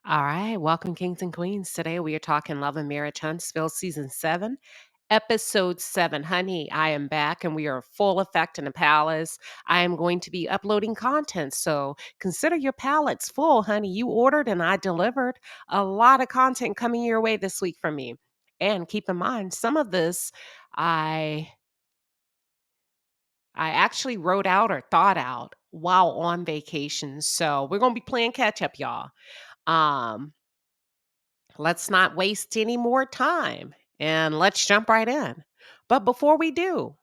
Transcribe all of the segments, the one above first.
All right, welcome, kings and queens. Today we are talking Love and Marriage Huntsville Season 7, Episode 7. Honey, I am back and we are full effect in the palace. I am going to be uploading content, so consider your palettes full, honey. You ordered and I delivered. A lot of content coming your way this week from me. And keep in mind, some of this I I actually wrote out or thought out while on vacation. So we're going to be playing catch up, y'all. Um Let's not waste any more time and let's jump right in. But before we do,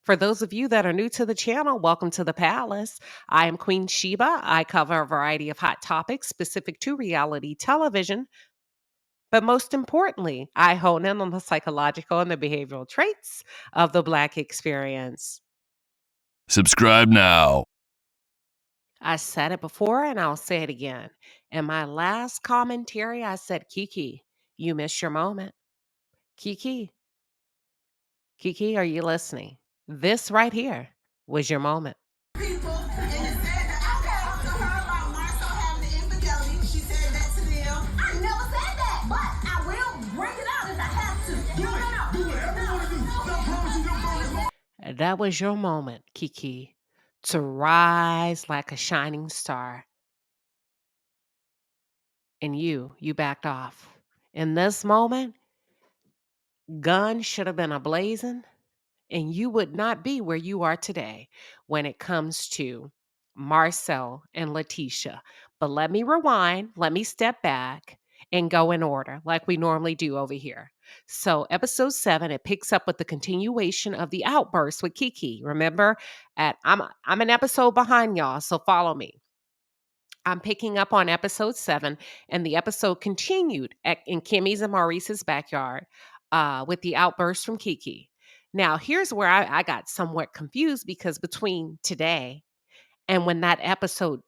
for those of you that are new to the channel, welcome to the palace. I am Queen Sheba. I cover a variety of hot topics specific to reality television. But most importantly, I hone in on the psychological and the behavioral traits of the Black experience. Subscribe now. I said it before and I'll say it again. In my last commentary, I said, Kiki, you missed your moment. Kiki, Kiki, are you listening? This right here was your moment. People, and it said that I talked to her about Marcel having the infidelity. She said that to them. I never said that, but I will bring it out if I have to. Do whatever you want to do. I promise you, your phone is That was your moment, Kiki, to rise like a shining star. And you backed off. In this moment, guns should have been ablazing, and you would not be where you are today when it comes to Marcel and Letitia. But let me rewind, let me step back and go in order like we normally do over here. So, episode 7, it picks up with the continuation of the outburst with Kiki. Remember, I'm an episode behind y'all, so follow me. I'm picking up on episode 7, and the episode continued in Kimmy's and Maurice's backyard with the outburst from Kiki. Now, here's where I got somewhat confused because between today and when that episode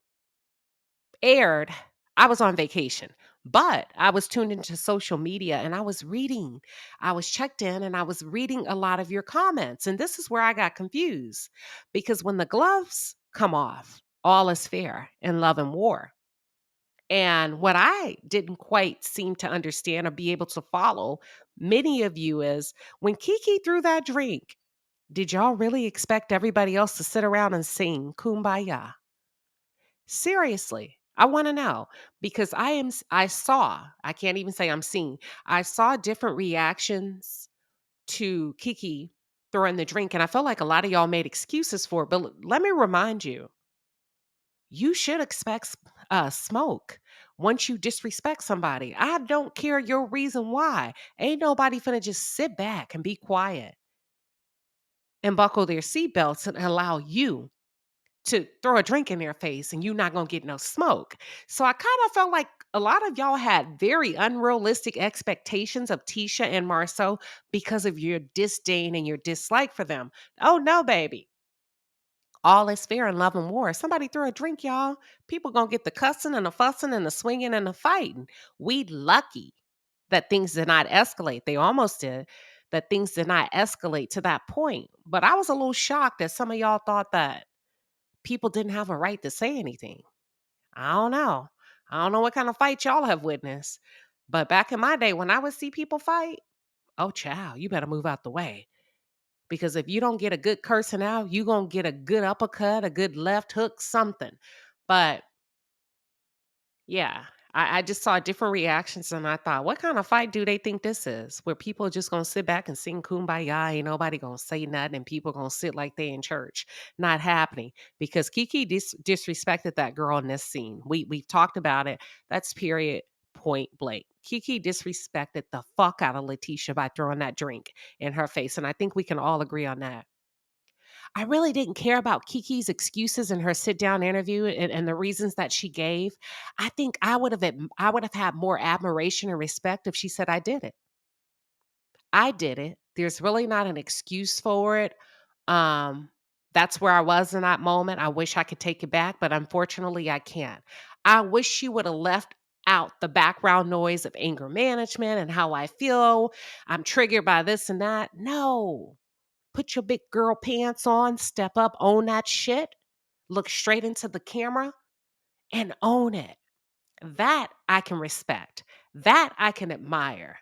aired, I was on vacation. But I was tuned into social media and I was reading. I was checked in and I was reading a lot of your comments. And this is where I got confused because when the gloves come off, all is fair in love and war. And what I didn't quite seem to understand or be able to follow many of you is when Kiki threw that drink, did y'all really expect everybody else to sit around and sing Kumbaya? Seriously, I want to know because I can't even say I'm seeing. I saw different reactions to Kiki throwing the drink and I felt like a lot of y'all made excuses for it, but let me remind you, you should expect smoke once you disrespect somebody. I don't care your reason why. Ain't nobody finna just sit back and be quiet and buckle their seatbelts and allow you to throw a drink in their face and you not gonna get no smoke. So I kind of felt like a lot of y'all had very unrealistic expectations of Tisha and Marceau because of your disdain and your dislike for them. Oh no, baby. All is fair in love and war. Somebody throw a drink, y'all. People gonna get the cussing and the fussing and the swinging and the fighting. We lucky that things did not escalate. They almost did. That things did not escalate to that point. But I was a little shocked that some of y'all thought that people didn't have a right to say anything. I don't know. I don't know what kind of fight y'all have witnessed. But back in my day, when I would see people fight, oh, child, you better move out the way. Because if you don't get a good cursing out, you going to get a good uppercut, a good left hook, something. But yeah, I just saw different reactions and I thought, what kind of fight do they think this is? Where people are just going to sit back and sing Kumbaya, ain't nobody going to say nothing and people going to sit like they in church. Not happening because Kiki disrespected that girl in this scene. We've talked about it. That's period point blank. Kiki disrespected the fuck out of Letitia by throwing that drink in her face. And I think we can all agree on that. I really didn't care about Kiki's excuses in her sit down interview and the reasons that she gave. I think I would have had more admiration and respect if she said I did it. I did it. There's really not an excuse for it. Um, that's where I was in that moment. I wish I could take it back, but unfortunately I can't. I wish she would have left out the background noise of anger management and how I feel. I'm triggered by this and that. No. Put your big girl pants on, step up, own that shit, look straight into the camera and own it. That I can respect. That I can admire.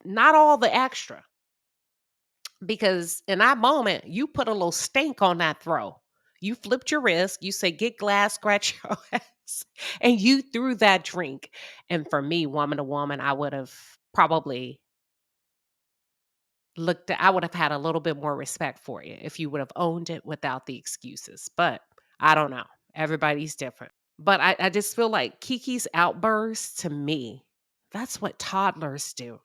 Not all the extra. Because in that moment, you put a little stink on that throw. You flipped your wrist, you say, get glass, scratch your ass, and you threw that drink. And for me, woman to woman, I would have probably I would have had a little bit more respect for you if you would have owned it without the excuses. But I don't know. Everybody's different. But I just feel like Kiki's outburst to me, that's what toddlers do.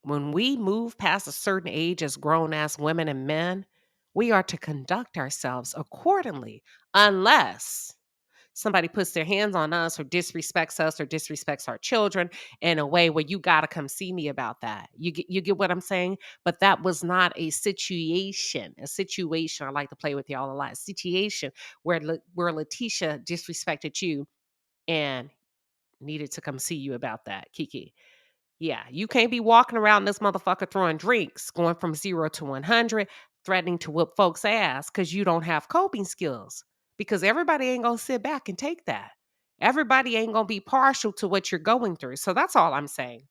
When we move past a certain age as grown ass women and men, we are to conduct ourselves accordingly, unless somebody puts their hands on us or disrespects our children in a way where you got to come see me about that. You get what I'm saying? But that was not a situation. A situation, I like to play with y'all a lot. Situation where Letitia disrespected you and needed to come see you about that, Kiki. Yeah, you can't be walking around this motherfucker throwing drinks, going from 0 to 100, threatening to whoop folks' ass because you don't have coping skills. Because everybody ain't gonna sit back and take that. Everybody ain't gonna be partial to what you're going through. So that's all I'm saying.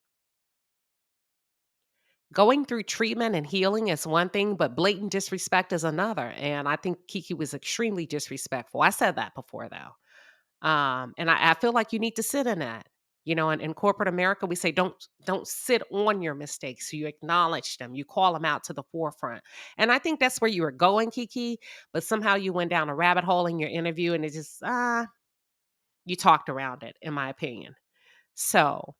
Going through treatment and healing is one thing, but blatant disrespect is another. And I think Kiki was extremely disrespectful. I said that before, though. And I feel like you need to sit in that. You know, in corporate America, we say don't sit on your mistakes. You acknowledge them. You call them out to the forefront. And I think that's where you were going, Kiki. But somehow you went down a rabbit hole in your interview, and it just you talked around it, in my opinion. So,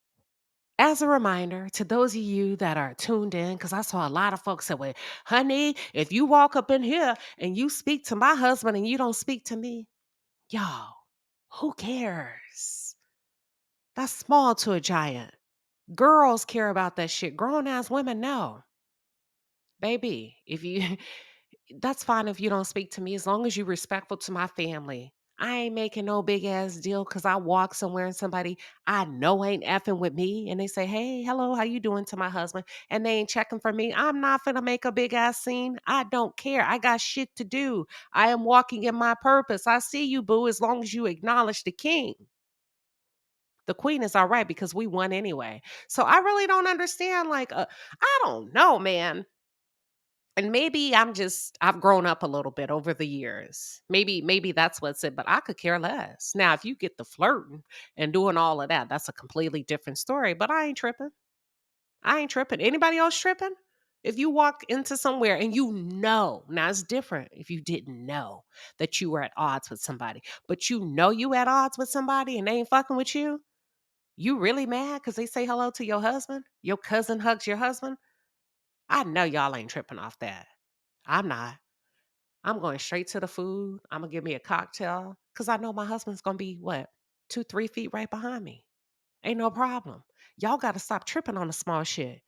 as a reminder to those of you that are tuned in, because I saw a lot of folks say, "Well, honey, if you walk up in here and you speak to my husband and you don't speak to me, y'all, who cares?" That's small to a giant. Girls care about that shit. Grown ass women, no. Baby, if you that's fine if you don't speak to me as long as you're respectful to my family. I ain't making no big ass deal because I walk somewhere and somebody I know ain't effing with me and they say, "Hey, hello, how you doing?" to my husband and they ain't checking for me. I'm not gonna make a big ass scene. I don't care. I got shit to do. I am walking in my purpose. I see you, boo, as long as you acknowledge the king. The queen is all right because we won anyway. So I really don't understand. I don't know, man. And maybe I've grown up a little bit over the years. Maybe that's what's it, but I could care less. Now, if you get the flirting and doing all of that, that's a completely different story. But I ain't tripping. I ain't tripping. Anybody else tripping? If you walk into somewhere and now it's different if you didn't know that you were at odds with somebody, but you at odds with somebody and they ain't fucking with you. You really mad because they say hello to your husband? Your cousin hugs your husband? I know y'all ain't tripping off that. I'm not. I'm going straight to the food. I'm gonna give me a cocktail because I know my husband's gonna be what 2, 3 feet right behind me. Ain't no problem. Y'all got to stop tripping on the small shit.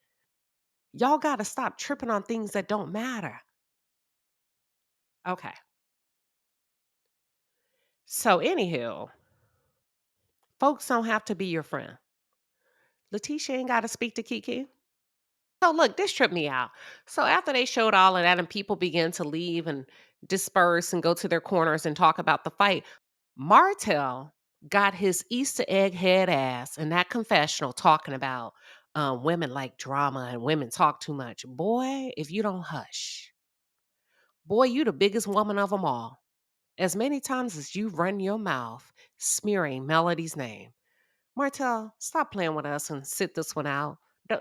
Y'all got to stop tripping on things that don't matter. Okay. So, anywho, folks don't have to be your friend. Letitia ain't got to speak to Kiki. So look, this tripped me out. So after they showed all of that and people began to leave and disperse and go to their corners and talk about the fight, Martel got his Easter egg head ass in that confessional talking about women like drama and women talk too much. Boy, if you don't hush, boy, you the biggest woman of them all. As many times as you run your mouth smearing Melody's name. Martel, stop playing with us and sit this one out.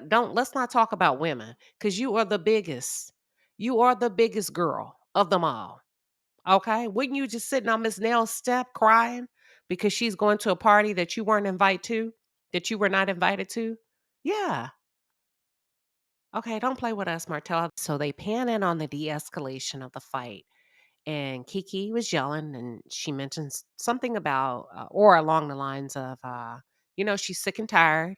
Let's not talk about women because you are the biggest. You are the biggest girl of them all. Okay? Wouldn't you just sitting on Miss Nell's step crying because she's going to a party that you weren't invited to, that you were not invited to? Yeah. Okay, don't play with us, Martel. So they pan in on the de-escalation of the fight. And Kiki was yelling, and she mentions something about, or along the lines of, she's sick and tired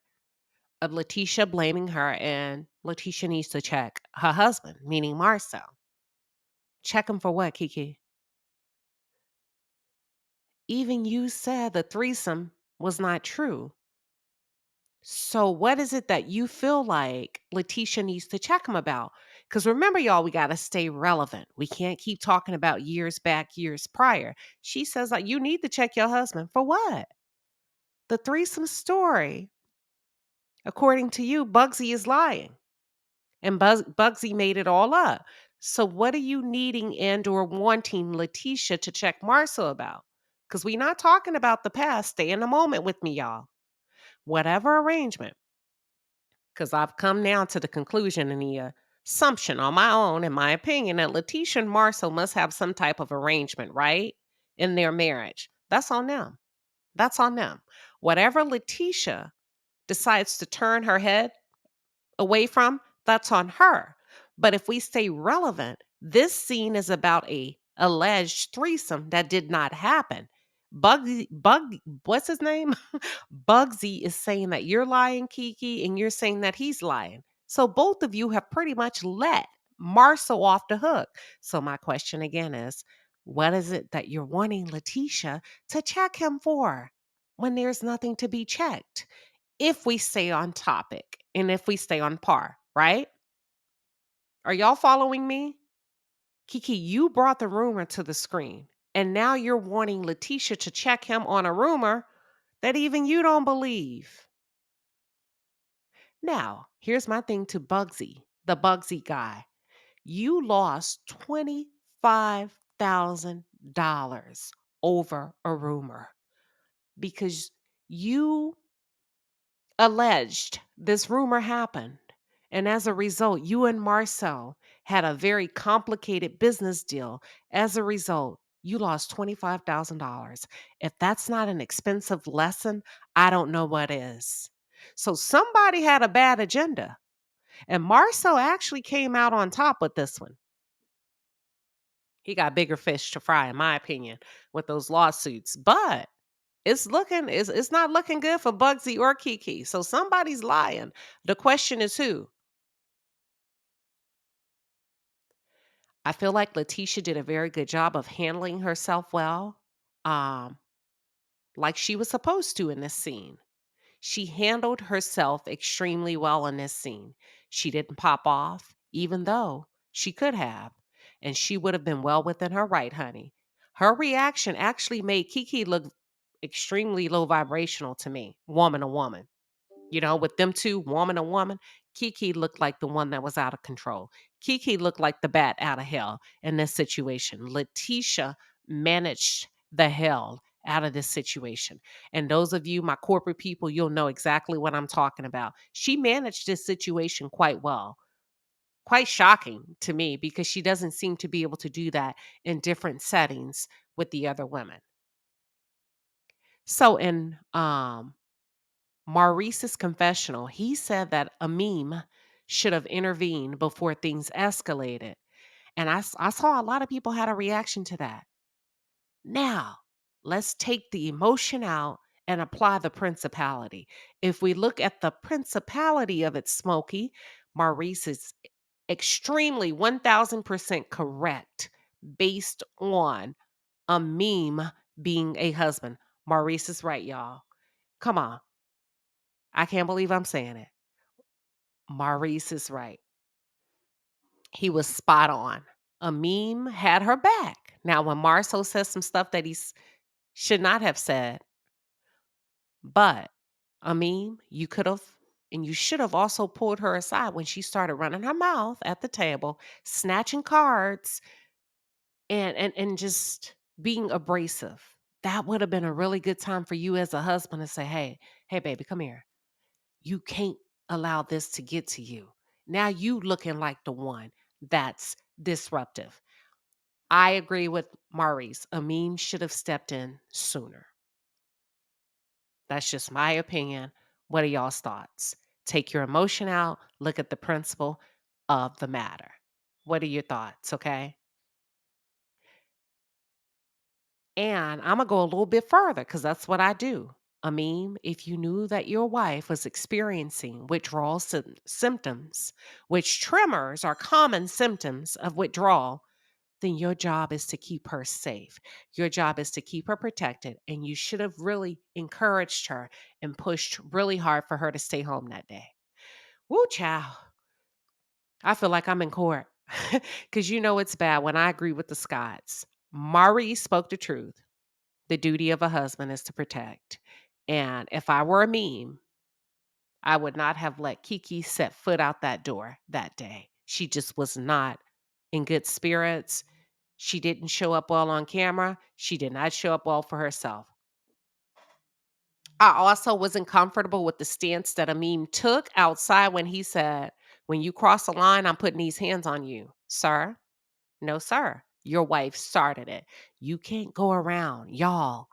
of Letitia blaming her, and Letitia needs to check her husband, meaning Marcel. Check him for what, Kiki? Even you said the threesome was not true. So what is it that you feel like Letitia needs to check him about? Because remember, y'all, we got to stay relevant. We can't keep talking about years back, years prior. She says, like, you need to check your husband for what? The threesome story, according to you, Bugsy is lying. And Bugsy made it all up. So what are you needing and or wanting Letitia to check Marcel about? Because we're not talking about the past. Stay in the moment with me, y'all. Whatever arrangement, because I've come now to the conclusion and the assumption on my own, in my opinion, that Letitia and Marcel must have some type of arrangement, right? In their marriage. That's on them. That's on them. Whatever Letitia decides to turn her head away from, that's on her. But if we stay relevant, this scene is about a alleged threesome that did not happen. What's his name? Bugsy is saying that you're lying, Kiki, and you're saying that he's lying. So both of you have pretty much let Marcel off the hook. So my question again is, what is it that you're wanting Letitia to check him for when there's nothing to be checked? If we stay on topic and if we stay on par, right? Are y'all following me? Kiki, you brought the rumor to the screen, and now you're wanting Letitia to check him on a rumor that even you don't believe. Now, here's my thing to Bugsy, the Bugsy guy. You lost $25,000 over a rumor because you alleged this rumor happened. And as a result, you and Marcel had a very complicated business deal. As a result, you lost $25,000. If that's not an expensive lesson, I don't know what is. So somebody had a bad agenda. And Marcel actually came out on top with this one. He got bigger fish to fry, in my opinion, with those lawsuits. But it's not looking good for Bugsy or Kiki. So somebody's lying. The question is who? I feel like Letitia did a very good job of handling herself well, um, like she was supposed to in this scene. She handled herself extremely well in this scene. She didn't pop off, even though she could have, and she would have been well within her right, honey. Her reaction actually made Kiki look extremely low vibrational to me, woman to woman. You know, with them two, woman to woman, Kiki looked like the one that was out of control. Kiki looked like the bat out of hell in this situation. Letitia managed the hell out of this situation. And those of you, my corporate people, you'll know exactly what I'm talking about. She managed this situation quite well. Quite shocking to me because she doesn't seem to be able to do that in different settings with the other women. So in Maurice's confessional, he said that a meme should have intervened before things escalated. And I saw a lot of people had a reaction to that. Now, let's take the emotion out and apply the principality. If we look at the principality of it, Smokey, Maurice is extremely 1000% correct based on a meme being a husband. Maurice is right, y'all. Come on. I can't believe I'm saying it. Maurice is right. He was spot on. A meme had her back. Now, when Marceau says some stuff that should not have said, but a meme, you could have and you should have also pulled her aside when she started running her mouth at the table, snatching cards and just being abrasive. That would have been a really good time for you as a husband to say, hey, baby, come here. You can't allow this to get to you. Now you looking like the one that's disruptive. I agree with Maurice. Amin should have stepped in sooner. That's just my opinion. What are y'all's thoughts? Take your emotion out, look at the principle of the matter. What are your thoughts? Okay. And I'm going to go a little bit further because that's what I do. If you knew that your wife was experiencing withdrawal symptoms, which tremors are common symptoms of withdrawal, then your job is to keep her safe. Your job is to keep her protected. And you should have really encouraged her and pushed really hard for her to stay home that day. Woo, child. I feel like I'm in court because you know it's bad when I agree with the Scots. Maurice spoke the truth. The duty of a husband is to protect. And if I were a meme, I would not have let Kiki set foot out that door that day. She just was not in good spirits. She didn't show up well on camera. She did not show up well for herself. I also wasn't comfortable with the stance that a meme took outside when he said, "When you cross the line, I'm putting these hands on you." Sir, no, sir. Your wife started it. You can't go around, y'all.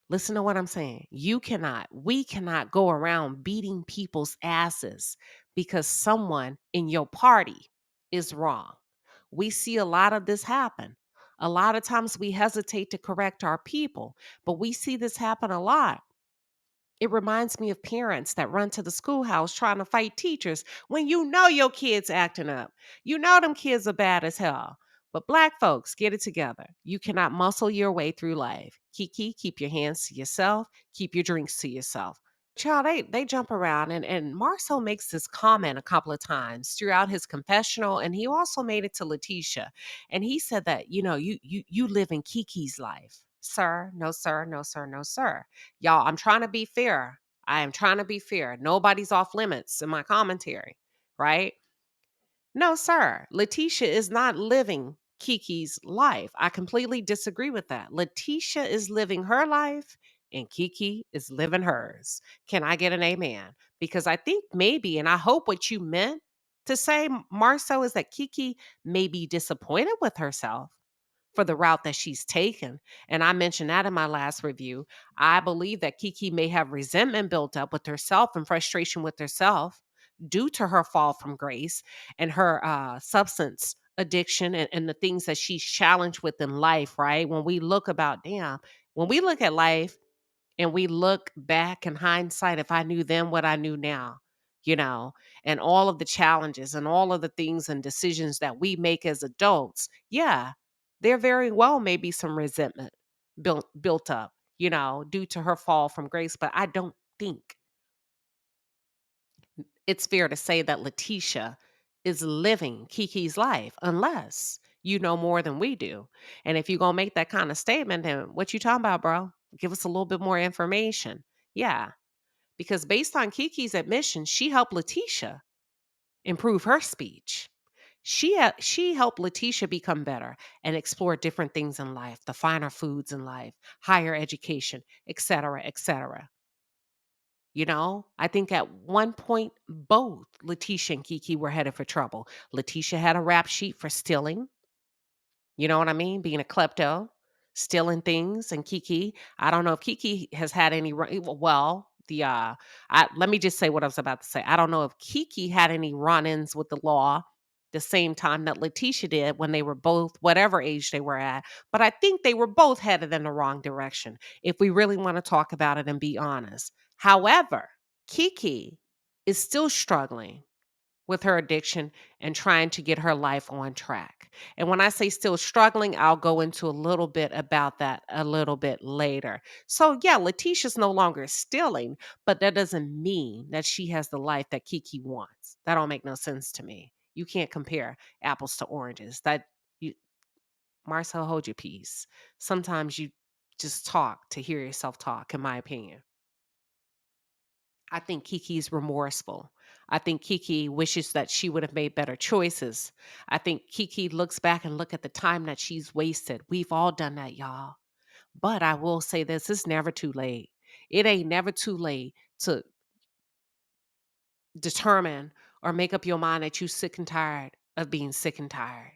Listen to what I'm saying. We cannot go around beating people's asses because someone in your party is wrong. We see a lot of this happen. A lot of times we hesitate to correct our people, but we see this happen a lot. It reminds me of parents that run to the schoolhouse trying to fight teachers when you know your kid's acting up. You know them kids are bad as hell. But black folks, get it together. You cannot muscle your way through life. Kiki, keep your hands to yourself. Keep your drinks to yourself. Child, they jump around and Marcel makes this comment a couple of times throughout his confessional, and he also made it to Letitia. And he said that, you live in Kiki's life. Sir, no, sir, no, sir, no, sir. Y'all, I'm trying to be fair. I am trying to be fair. Nobody's off limits in my commentary, right? No, sir. Letitia is not living Kiki's life. I completely disagree with that. Letitia is living her life and Kiki is living hers. Can I get an amen? Because I think maybe, and I hope what you meant to say, Marcel, is that Kiki may be disappointed with herself for the route that she's taken. And I mentioned that in my last review. I believe that Kiki may have resentment built up with herself and frustration with herself due to her fall from grace and her substance addiction and the things that she's challenged with in life, right? When we look at life and we look back in hindsight, if I knew then what I knew now, you know, and all of the challenges and all of the things and decisions that we make as adults, yeah, there very well may be some resentment built up, due to her fall from grace. But I don't think it's fair to say that Letitia is living Kiki's life unless you know more than we do. And if you're gonna make that kind of statement, then what you talking about, bro? Give us a little bit more information. Yeah, because based on Kiki's admission, she helped Letitia improve her speech. She helped Letitia become better and explore different things in life, the finer foods in life, higher education, etc., etc. I think at one point, both Letitia and Kiki were headed for trouble. Letitia had a rap sheet for stealing. You know what I mean? Being a klepto, stealing things. And Kiki, I don't know if Kiki has had any, well, let me just say what I was about to say. I don't know if Kiki had any run ins with the law the same time that Letitia did when they were both, whatever age they were at. But I think they were both headed in the wrong direction, if we really want to talk about it and be honest. However, Kiki is still struggling with her addiction and trying to get her life on track. And when I say still struggling, I'll go into a little bit about that a little bit later. So, yeah, Letitia's no longer stealing, but that doesn't mean that she has the life that Kiki wants. That don't make no sense to me. You can't compare apples to oranges. You Marcel, hold your peace. Sometimes you just talk to hear yourself talk, in my opinion. I think Kiki's remorseful. I think Kiki wishes that she would have made better choices. I think Kiki looks back and look at the time that she's wasted. We've all done that, y'all. But I will say this, it's never too late. It ain't never too late to determine or make up your mind that you sick and tired of being sick and tired.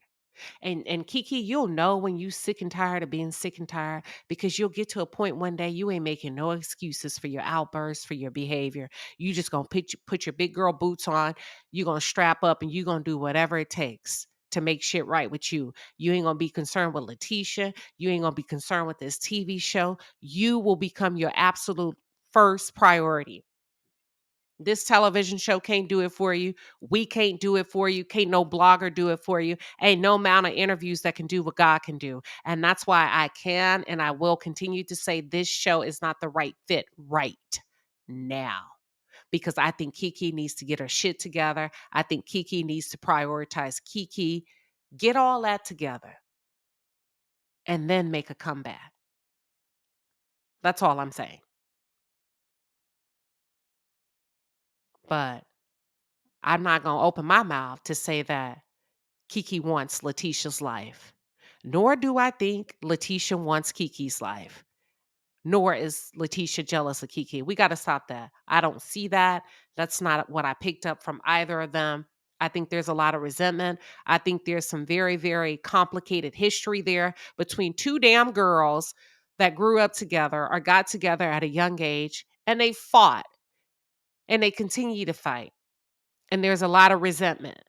And Kiki, you'll know when you sick and tired of being sick and tired because you'll get to a point one day you ain't making no excuses for your outbursts, for your behavior. You just gonna put your big girl boots on. You gonna strap up and you gonna do whatever it takes to make shit right with you. You ain't gonna be concerned with Letitia. You ain't gonna be concerned with this TV show. You will become your absolute first priority. This television show can't do it for you. We can't do it for you. Can't no blogger do it for you. Ain't no amount of interviews that can do what God can do. And that's why I can and I will continue to say this show is not the right fit right now. Because I think Kiki needs to get her shit together. I think Kiki needs to prioritize Kiki, get all that together, and then make a comeback. That's all I'm saying. But I'm not going to open my mouth to say that Kiki wants Letitia's life. Nor do I think Letitia wants Kiki's life. Nor is Letitia jealous of Kiki. We got to stop that. I don't see that. That's not what I picked up from either of them. I think there's a lot of resentment. I think there's some very, very complicated history there between two damn girls that grew up together or got together at a young age, and they fought and they continue to fight. And there's a lot of resentment.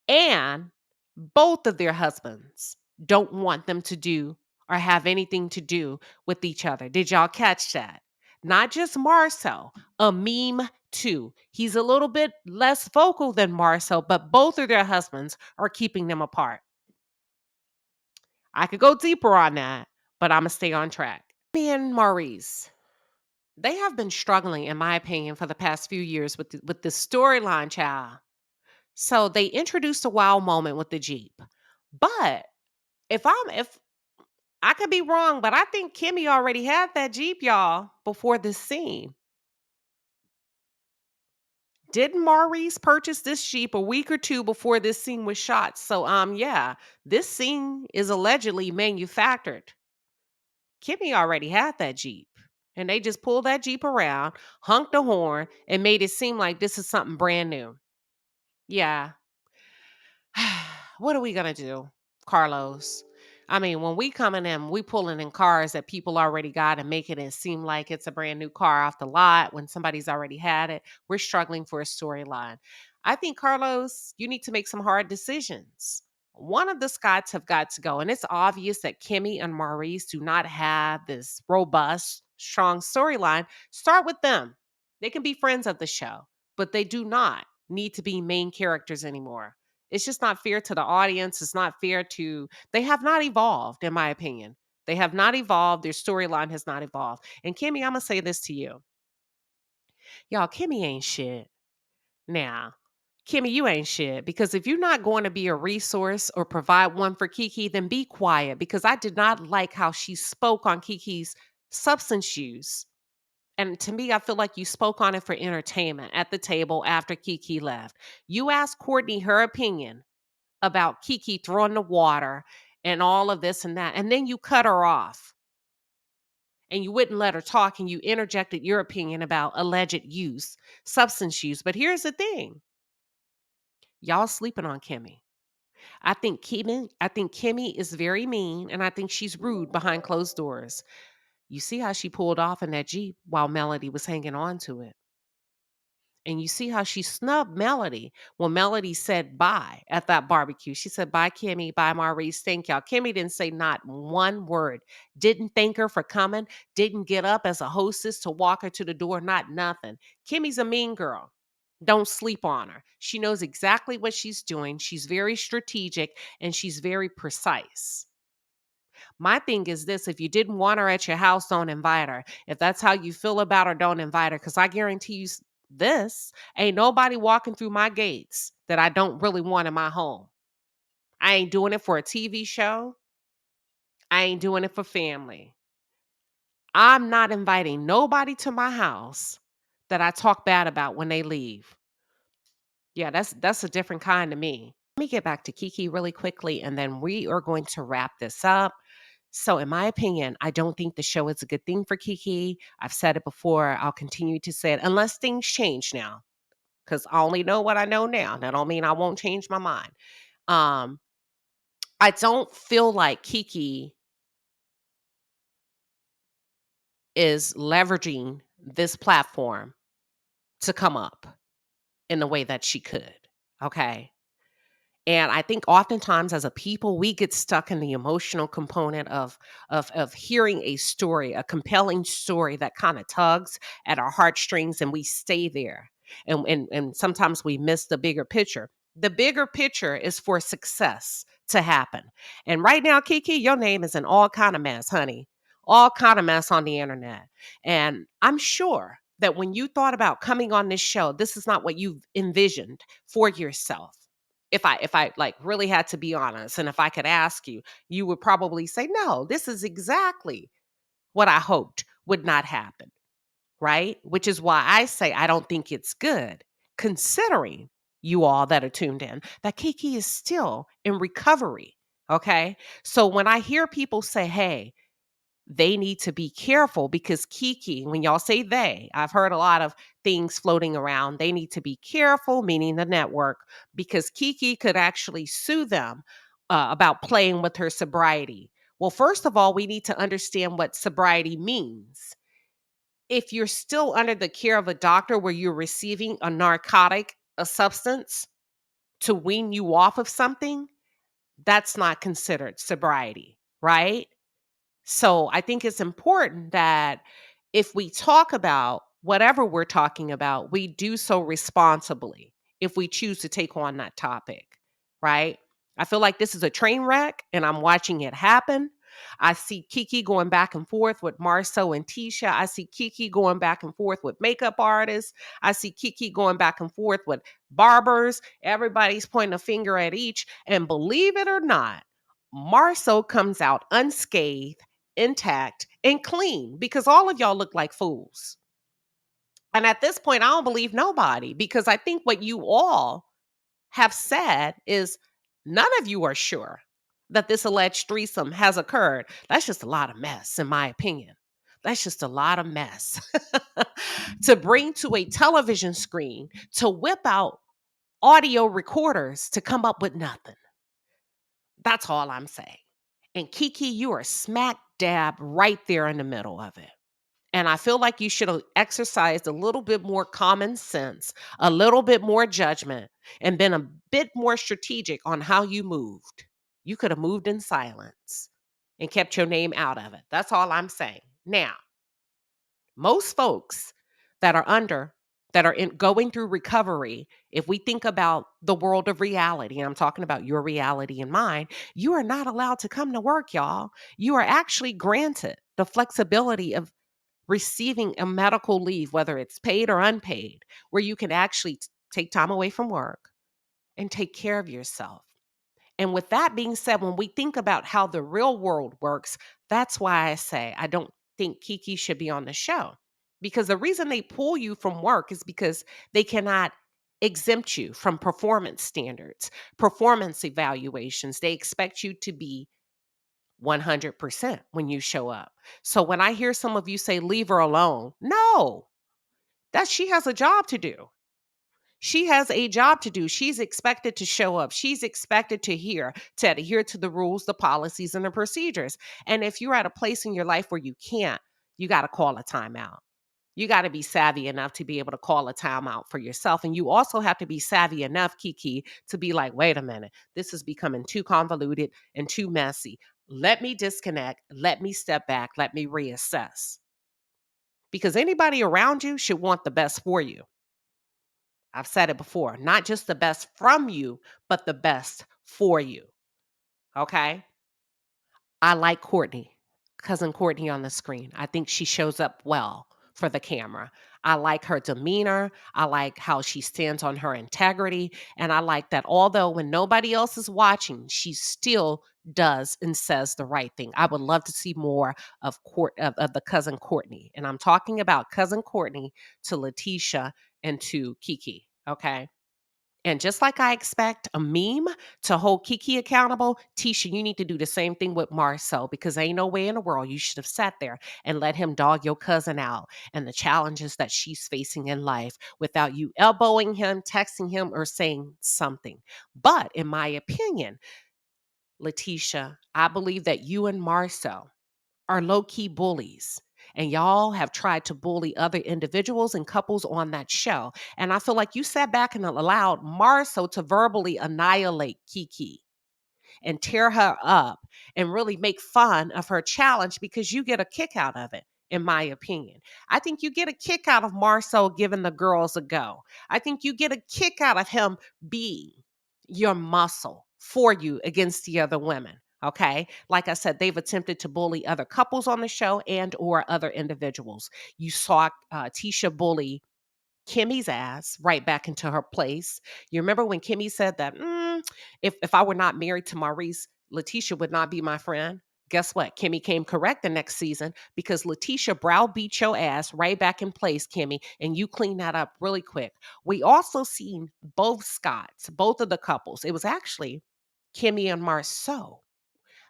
And both of their husbands don't want them to do or have anything to do with each other. Did y'all catch that? Not just Marcel, a meme too. He's a little bit less vocal than Marcel, but both of their husbands are keeping them apart. I could go deeper on that, but I'm going to stay on track. Me and Maurice, they have been struggling, in my opinion, for the past few years with this storyline, child. So they introduced a wow moment with the Jeep. But if I could be wrong, but I think Kimmy already had that Jeep, y'all, before this scene. Didn't Maurice purchase this Jeep a week or two before this scene was shot? So yeah, this scene is allegedly manufactured. Kimmy already had that Jeep. And they just pulled that Jeep around, honked the horn, and made it seem like this is something brand new. Yeah, what are we gonna do, Carlos? I mean, when we coming in, we pulling in cars that people already got and making it seem like it's a brand new car off the lot when somebody's already had it. We're struggling for a storyline. I think, Carlos, you need to make some hard decisions. One of the Scots have got to go, and it's obvious that Kimmy and Maurice do not have this robust, strong storyline. Start with them. They can be friends of the show, but they do not need to be main characters anymore. It's just not fair to the audience. It's not fair to, they have not evolved, in my opinion. They have not evolved. Their storyline has not evolved. And Kimmy, I'm going to say this to you. Y'all, Kimmy ain't shit. Now, Kimmy, you ain't shit, because if you're not going to be a resource or provide one for Kiki, then be quiet, because I did not like how she spoke on Kiki's substance use. And to me, I feel like you spoke on it for entertainment at the table after Kiki left. You asked Courtney her opinion about Kiki throwing the water and all of this and that. And then you cut her off and you wouldn't let her talk, and you interjected your opinion about alleged use, substance use. But here's the thing. Y'all sleeping on Kimmy. I think Kimmy is very mean, and I think she's rude behind closed doors. You see how she pulled off in that Jeep while Melody was hanging on to it. And you see how she snubbed Melody when Melody said bye at that barbecue. She said, bye, Kimmy, bye, Maurice, thank y'all. Kimmy didn't say not one word, didn't thank her for coming, didn't get up as a hostess to walk her to the door, not nothing. Kimmy's a mean girl. Don't sleep on her. She knows exactly what she's doing. She's very strategic and she's very precise. My thing is this: if you didn't want her at your house, don't invite her. If that's how you feel about her, don't invite her. Because I guarantee you this: ain't nobody walking through my gates that I don't really want in my home. I ain't doing it for a TV show. I ain't doing it for family. I'm not inviting nobody to my house that I talk bad about when they leave. Yeah, that's a different kind to me. Let me get back to Kiki really quickly, and then we are going to wrap this up. So, in my opinion, I don't think the show is a good thing for Kiki. I've said it before. I'll continue to say it unless things change now, because I only know what I know now. That don't mean I won't change my mind. Um, I don't feel like Kiki is leveraging this platform to come up in the way that she could. Okay. And I think oftentimes as a people, we get stuck in the emotional component of hearing a story, a compelling story that kind of tugs at our heartstrings, and we stay there. And sometimes we miss the bigger picture. The bigger picture is for success to happen. And right now, Kiki, your name is in all kind of mess, honey. All kind of mess on the internet. And I'm sure that when you thought about coming on this show, this is not what you've envisioned for yourself. If I like really had to be honest, and if I could ask you, you would probably say, no, this is exactly what I hoped would not happen. right? Which is why I say I don't think it's good, considering you all that are tuned in, that Kiki is still in recovery. Okay. So when I hear people say, hey, they need to be careful because Kiki, when y'all say they, I've heard a lot of things floating around. They need to be careful, meaning the network, because Kiki could actually sue them about playing with her sobriety. Well, first of all, we need to understand what sobriety means. If you're still under the care of a doctor where you're receiving a narcotic, a substance to wean you off of something, that's not considered sobriety, right? So I think it's important that if we talk about whatever we're talking about, we do so responsibly if we choose to take on that topic, right? I feel like this is a train wreck and I'm watching it happen. I see Kiki going back and forth with Marceau and Tisha. I see Kiki going back and forth with makeup artists. I see Kiki going back and forth with barbers. Everybody's pointing a finger at each. And believe it or not, Marceau comes out unscathed, intact, and clean because all of y'all look like fools. And at this point, I don't believe nobody because I think what you all have said is none of you are sure that this alleged threesome has occurred. That's just a lot of mess, in my opinion. That's just a lot of mess to bring to a television screen to whip out audio recorders to come up with nothing. That's all I'm saying. And Kiki, you are smack dab right there in the middle of it. And I feel like you should have exercised a little bit more common sense, a little bit more judgment, and been a bit more strategic on how you moved. You could have moved in silence and kept your name out of it. That's all I'm saying. Now, most folks that are under that are going through recovery, if we think about the world of reality, and I'm talking about your reality and mine, you are not allowed to come to work, y'all. You are actually granted the flexibility of receiving a medical leave, whether it's paid or unpaid, where you can actually take time away from work and take care of yourself. And with that being said, when we think about how the real world works, that's why I say I don't think Kiki should be on the show. Because the reason they pull you from work is because they cannot exempt you from performance standards, performance evaluations. They expect you to be 100% when you show up. So when I hear some of you say, leave her alone, no, that she has a job to do. She has a job to do. She's expected to show up. She's expected to adhere to the rules, the policies, and the procedures. And if you're at a place in your life where you can't, you got to call a timeout. You got to be savvy enough to be able to call a timeout for yourself. And you also have to be savvy enough, Kiki, to be like, wait a minute, this is becoming too convoluted and too messy. Let me disconnect. Let me step back. Let me reassess. Because anybody around you should want the best for you. I've said it before, not just the best from you, but the best for you. Okay. I like Courtney, cousin Courtney on the screen. I think she shows up well for the camera. I like her demeanor. I like how she stands on her integrity. And I like that although when nobody else is watching, she still does and says the right thing. I would love to see more of the cousin Courtney. And I'm talking about cousin Courtney to Letitia and to Kiki. Okay. And just like I expect a meme to hold Kiki accountable, Tisha, you need to do the same thing with Marcel because ain't no way in the world you should have sat there and let him dog your cousin out and the challenges that she's facing in life without you elbowing him, texting him, or saying something. But in my opinion, Letitia, I believe that you and Marcel are low key bullies. And y'all have tried to bully other individuals and couples on that show. And I feel like you sat back and allowed Marceau to verbally annihilate Kiki and tear her up and really make fun of her challenge because you get a kick out of it, in my opinion. I think you get a kick out of Marceau giving the girls a go. I think you get a kick out of him being your muscle for you against the other women. Okay. Like I said, they've attempted to bully other couples on the show and or other individuals. You saw Tisha bully Kimmy's ass right back into her place. You remember when Kimmy said that if I were not married to Maurice, Letitia would not be my friend. Guess what? Kimmy came correct the next season because Letitia browbeat your ass right back in place, Kimmy, and you clean that up really quick. We also seen both Scotts, both of the couples. It was actually Kimmy and Marceau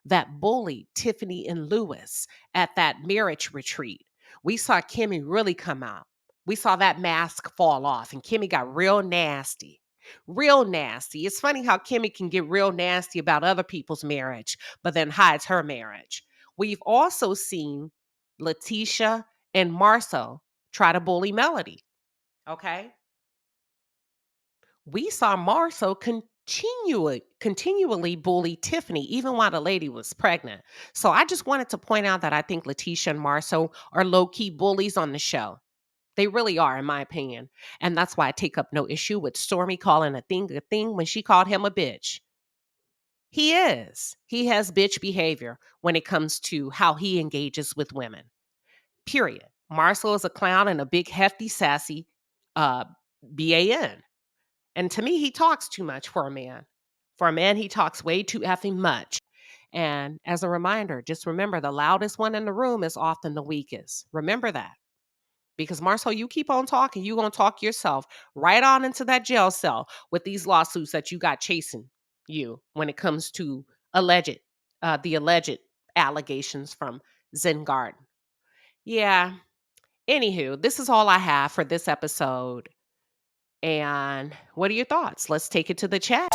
that bullied Tiffany and Lewis at that marriage retreat. We saw Kimmy really come out. We saw that mask fall off, and Kimmy got real nasty. Real nasty. It's funny how Kimmy can get real nasty about other people's marriage, but then hides her marriage. We've also seen Letitia and Marcel try to bully Melody. Okay. We saw Marceau continually bully Tiffany, even while the lady was pregnant. So I just wanted to point out that I think Letitia and Marceau are low key bullies on the show. They really are, in my opinion. And that's why I take up no issue with Stormy calling a thing when she called him a bitch. He is. He has bitch behavior when it comes to how he engages with women. Period. Marceau is a clown and a big, hefty, sassy uh, BAN. And to me, he talks too much for a man. For a man, he talks way too effing much. And as a reminder, just remember the loudest one in the room is often the weakest. Remember that. Because Marcel, you keep on talking, you're going to talk yourself right on into that jail cell with these lawsuits that you got chasing you when it comes to the alleged allegations from Zen Garden. Yeah. Anywho, this is all I have for this episode. And what are your thoughts? Let's take it to the chat.